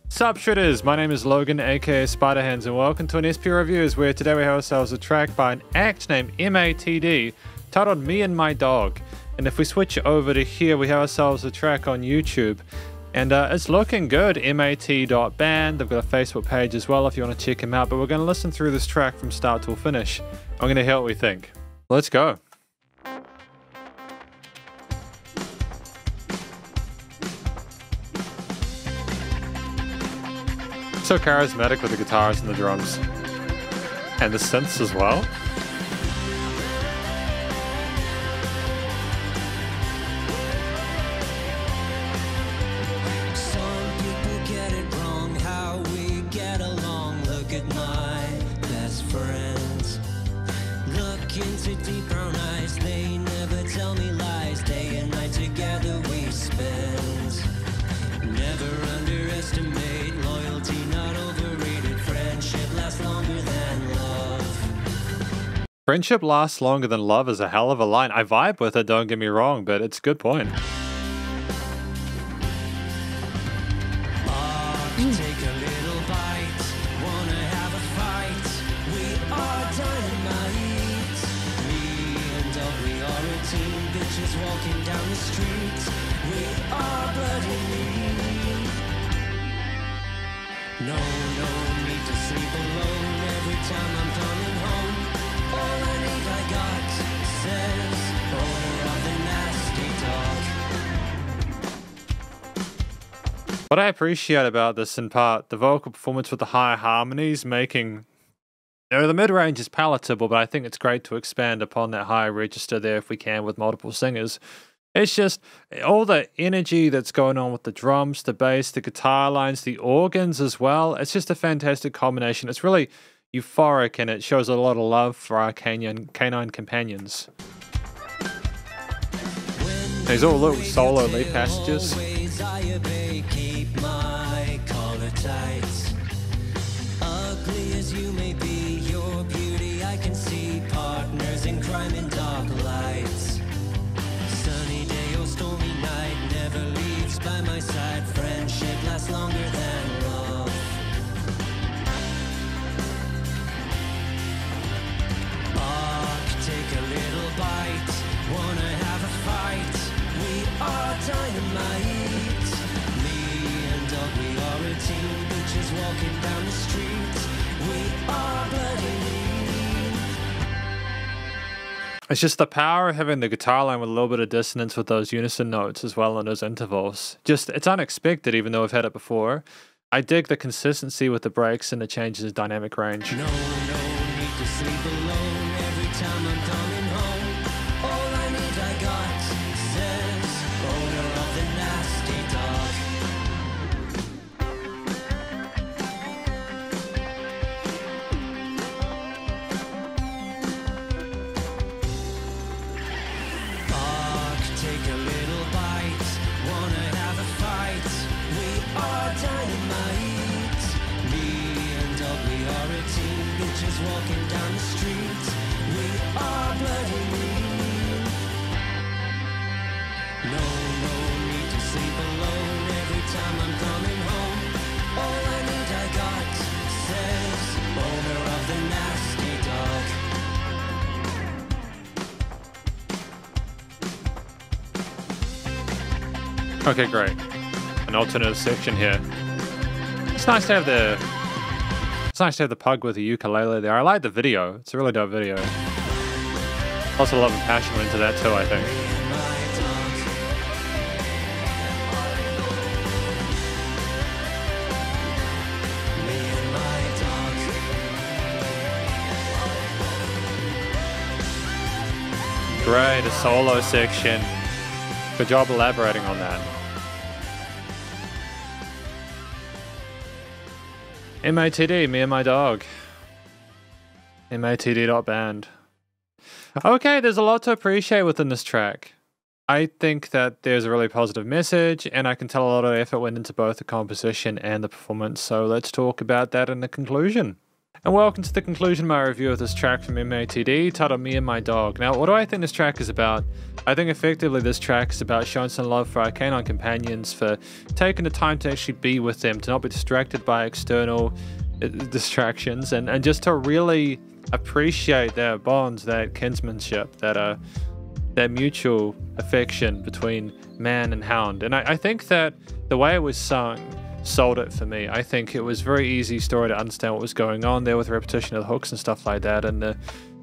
Sup Shredders, my name is Logan aka Spiderhands and welcome to an SP Reviews where today we have ourselves a track by an act named MATD titled Me and My Dog. And if we switch over to here we have ourselves a track on YouTube and it's looking good, mat.band. They've got a Facebook page as well if you want to check them out, but we're going to listen through this track from start till finish. I'm going to hear what we think. Let's go. So charismatic with the guitars and the drums. And the synths as well. Some people get it wrong, how we get along. Look at my best friends. Look into deep brown eyes, they never tell me lies. Day and night together we spend. Never underestimate loyalty, not overrated. Friendship lasts longer than love. Friendship lasts longer than love is a hell of a line. I vibe with it, don't get me wrong, but it's a good point. Take a little bite, wanna have a fight. We are dynamite. Me and Doug, we are a team. Bitches walking down the street. We are bloody mean. No need to sleep alone. Every time I'm coming home, all I need I got, says owner of the nasty dog. What I appreciate about this in part, the vocal performance with the higher harmonies making... the mid-range is palatable, but I think it's great to expand upon that higher register there if we can with multiple singers. It's just all the energy that's going on with the drums, the bass, the guitar lines, the organs as well. It's just a fantastic combination. It's really euphoric and it shows a lot of love for our canine companions. These all little solo lead passages. Keep my collar tight. Ugly as you may be, your beauty I can see. Partners in crime in dark lights. Sunny day or stormy night, never leaves by my side. Friendship lasts longer than love. Bark, take a little bite. Wanna have a fight. We are dynamite. Me and Doug, we are a team. Bitches walking down the street. We are bloody mean. It's just the power of having the guitar line with a little bit of dissonance with those unison notes as well and those intervals. Just, it's unexpected even though I've had it before. I dig the consistency with the breaks and the changes in dynamic range. No need to sleep alone. Every time I'm coming home, all I need I got, says owner of the nasty dog. Bark, take a little bite. Wanna have a fight. We are dynamite. Me and Doug, we are a team. Bitches walking down the street. We are bloody mean. No need to sleep alone. Every time I'm coming home, all I need I got, says owner of the nasty dog. Okay, great. An alternative section here. It's nice to have the pug with the ukulele there. I like the video. It's a really dope video. Lots of love and passion went into that too, I think. Great, a solo section. Good job elaborating on that. MATD, me and my dog. MATD.band. Okay, there's a lot to appreciate within this track. I think that there's a really positive message, and I can tell a lot of effort went into both the composition and the performance, so let's talk about that in the conclusion. And welcome to the conclusion of my review of this track from MATD, titled Me and My Dog. Now, what do I think this track is about? I think effectively this track is about showing some love for our canine companions, for taking the time to actually be with them, to not be distracted by external distractions, and just to really appreciate their bonds, that kinsmanship, that mutual affection between man and hound. And I think that the way it was sung sold it for me. I think it was very easy story to understand what was going on there with the repetition of the hooks and stuff like that, and the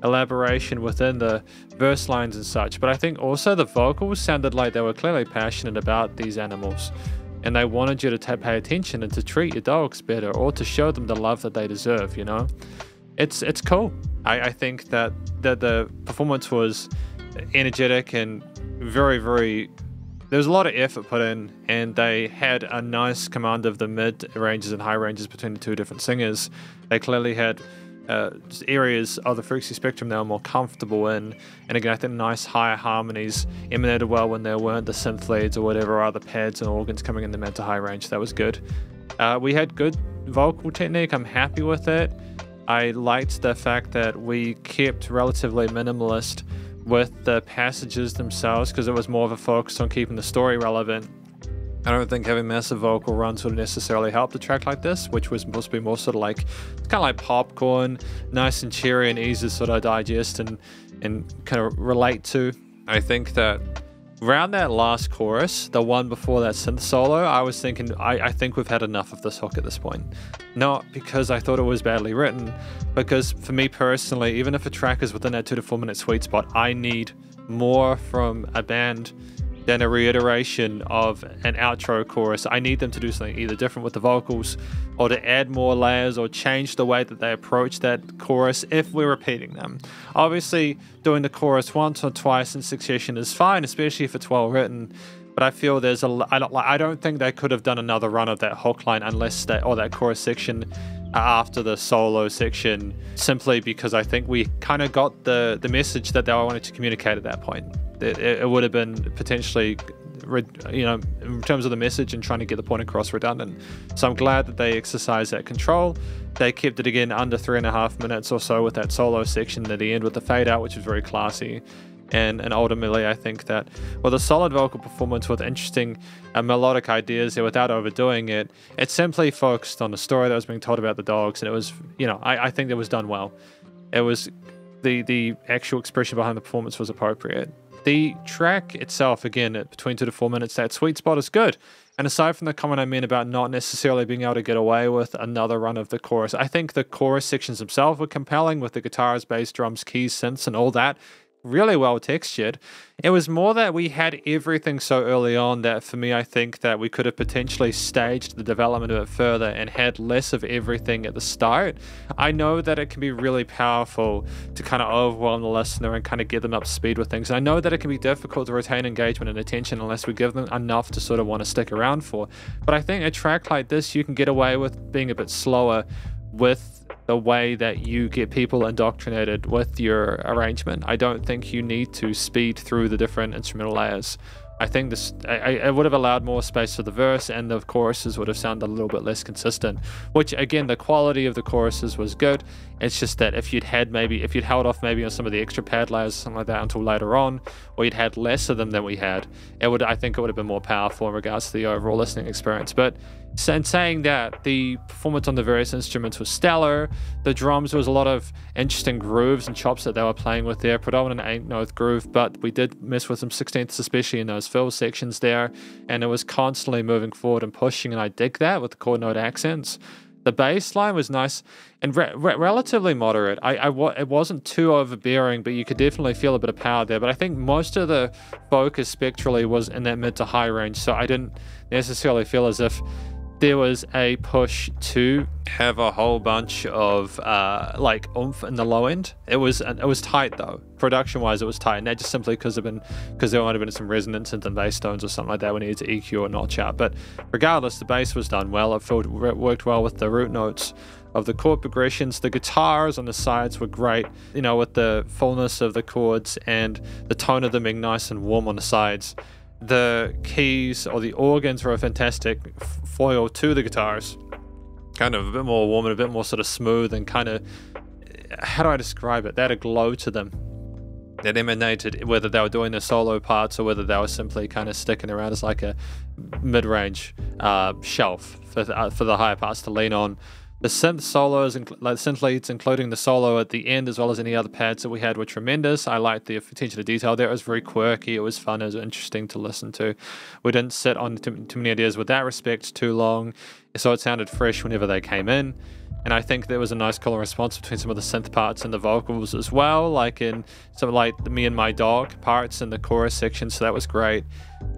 elaboration within the verse lines and such. But I think also the vocals sounded like they were clearly passionate about these animals, and they wanted you to pay attention and to treat your dogs better, or to show them the love that they deserve, you know? It's cool. I think that the performance was energetic and very, very... There was a lot of effort put in, and they had a nice command of the mid ranges and high ranges between the two different singers. They clearly had just areas of the frequency spectrum they were more comfortable in, and again I think nice higher harmonies emanated well when there weren't the synth leads or whatever other pads and organs coming in the mid to high range. That was good. We had good vocal technique. I'm happy with it. I liked the fact that we kept relatively minimalist with the passages themselves, because it was more of a focus on keeping the story relevant. I don't think having massive vocal runs would necessarily help the track like this, which was supposed to be more sort of like, it's kind of like popcorn, nice and cheery and easy to sort of digest and kind of relate to. I think that around that last chorus, the one before that synth solo, I was thinking, I think we've had enough of this hook at this point. Not because I thought it was badly written, because for me personally, even if a track is within that 2 to 4 minute sweet spot, I need more from a band than a reiteration of an outro chorus. I need them to do something either different with the vocals, or to add more layers, or change the way that they approach that chorus if we're repeating them. Obviously, doing the chorus once or twice in succession is fine, especially if it's well written. But I feel there's I don't think they could have done another run of that hook line unless that chorus section after the solo section, simply because I think we kind of got the message that they wanted to communicate at that point. It would have been potentially, you know, in terms of the message and trying to get the point across, redundant. So I'm glad that they exercised that control. They kept it again under 3.5 minutes or so with that solo section at the end with the fade out, which was very classy. And ultimately, I think that with a solid vocal performance with interesting melodic ideas there without overdoing it, it simply focused on the story that was being told about the dogs, and it was, you know, I think it was done well. It was the actual expression behind the performance was appropriate. The track itself, again, at between 2 to 4 minutes, that sweet spot is good. And aside from the comment I made about not necessarily being able to get away with another run of the chorus, I think the chorus sections themselves were compelling with the guitars, bass, drums, keys, synths, and all that. Really well textured. It was more that we had everything so early on that for me I think that we could have potentially staged the development of it further and had less of everything at the start. I know that it can be really powerful to kind of overwhelm the listener and kind of get them up to speed with things. I know that it can be difficult to retain engagement and attention unless we give them enough to sort of want to stick around for. But I think a track like this, you can get away with being a bit slower with the way that you get people indoctrinated with your arrangement. I don't think you need to speed through the different instrumental layers. I think this I would have allowed more space for the verse, and the choruses would have sounded a little bit less consistent, which again, the quality of the choruses was good. It's just that if you'd held off maybe on some of the extra pad layers or something like that until later on, or you'd had less of them than we had, I think it would have been more powerful in regards to the overall listening experience. But in saying that, the performance on the various instruments was stellar. The drums, there was a lot of interesting grooves and chops that they were playing with there, predominant 8-note groove, but we did mess with some 16ths, especially in those fill sections there, and it was constantly moving forward and pushing, and I dig that with the chord note accents. The bass line was nice and relatively moderate. It wasn't too overbearing, but you could definitely feel a bit of power there. But I think most of the focus spectrally was in that mid to high range, so I didn't necessarily feel as if there was a push to have a whole bunch of like oomph in the low end. It was tight though. Production wise, it was tight, and that just simply because there might have been some resonance in the bass tones or something like that we needed to EQ or notch out. But regardless, the bass was done well. It felt worked well with the root notes of the chord progressions. The guitars on the sides were great, you know, with the fullness of the chords and the tone of them being nice and warm on the sides. The keys or the organs were a fantastic foil to the guitars. kind of a bit more warm and a bit more sort of smooth and kind of, how do I describe it? They had a glow to them that emanated, whether they were doing the solo parts or whether they were simply kind of sticking around as like a mid-range shelf for the higher parts to lean on. The synth solos, like synth leads, including the solo at the end, as well as any other pads that we had, were tremendous. I liked the attention to detail there. It was very quirky. It was fun. It was interesting to listen to. We didn't sit on too many ideas with that respect too long, so it sounded fresh whenever they came in. And I think there was a nice call and response between some of the synth parts and the vocals as well, like in some like the Me and My Dog parts in the chorus section, so that was great.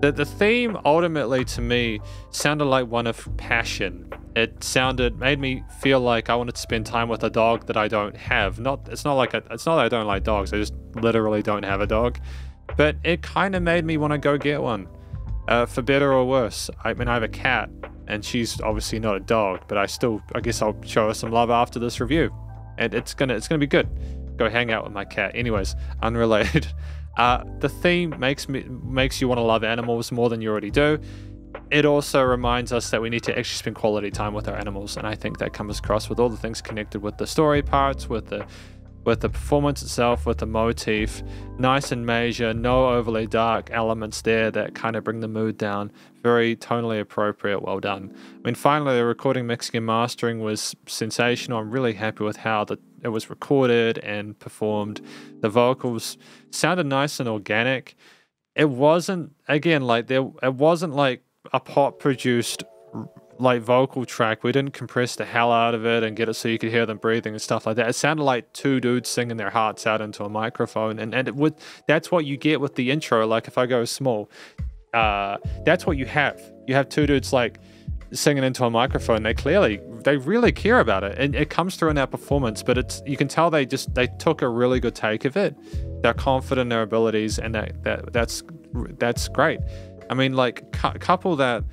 The theme ultimately to me sounded like one of passion. It made me feel like I wanted to spend time with a dog that I don't have. It's not that I don't like dogs, I just literally don't have a dog. But it kind of made me want to go get one, for better or worse. I mean, I have a cat, and she's obviously not a dog, but I guess I'll show her some love after this review, and it's gonna be good. Go hang out with my cat. Anyways, unrelated. The theme makes you want to love animals more than you already do. It also reminds us that we need to actually spend quality time with our animals, and I think that comes across with all the things connected with the story parts, with the performance itself, with the motif. Nice and major, no overly dark elements there that kind of bring the mood down. Very tonally appropriate, well done. I mean, finally, the recording, mixing, and mastering was sensational. I'm really happy with how it was recorded and performed. The vocals sounded nice and organic. It wasn't, again, it wasn't like a pop-produced like vocal track. We didn't compress the hell out of it and get it so you could hear them breathing and stuff like that. It sounded like two dudes singing their hearts out into a microphone, and that's what you get with the intro. Like if I go small, that's what you have. You have two dudes like singing into a microphone. They really care about it, and it comes through in their performance. But you can tell they took a really good take of it. They're confident in their abilities, and that's great. I mean, like couple that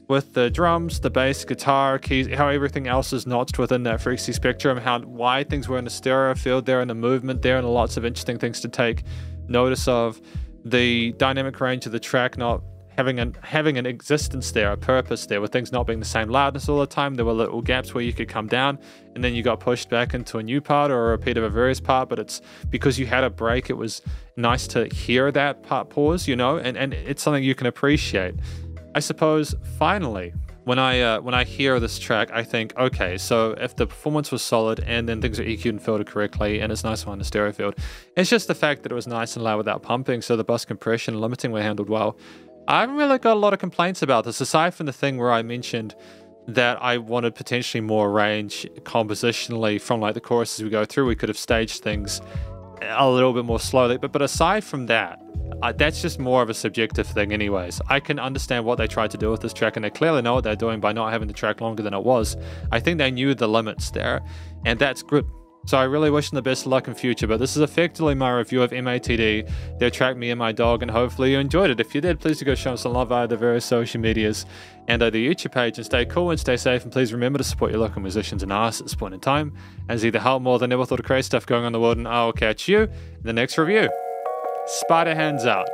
with the drums, the bass, guitar, keys, how everything else is notched within that frequency spectrum, how wide things were in the stereo field there, and the movement there, and lots of interesting things to take notice of. The dynamic range of the track not having an existence there, a purpose there, with things not being the same loudness all the time. There were little gaps where you could come down, and then you got pushed back into a new part or a repeat of a various part, but it's because you had a break, it was nice to hear that part pause, and it's something you can appreciate. I suppose, finally, when I hear this track, I think, okay, so if the performance was solid and then things are EQ'd and filtered correctly and it's nice on the stereo field, it's just the fact that it was nice and loud without pumping, so the bus compression and limiting were handled well. I haven't really got a lot of complaints about this, aside from the thing where I mentioned that I wanted potentially more range compositionally from like the choruses we go through. We could have staged things a little bit more slowly, but aside from that, that's just more of a subjective thing anyways. I can understand what they tried to do with this track, and they clearly know what they're doing by not having the track longer than it was. I think they knew the limits there, and that's good. So I really wish them the best of luck in future, but this is effectively my review of MATD, their track Me and My Dog, and hopefully you enjoyed it. If you did, please do go show them some love via the various social medias and the YouTube page, and stay cool and stay safe, and please remember to support your local musicians and artists at this point in time, as either help more than ever thought of crazy stuff going on in the world, and I'll catch you in the next review. Spider hands out.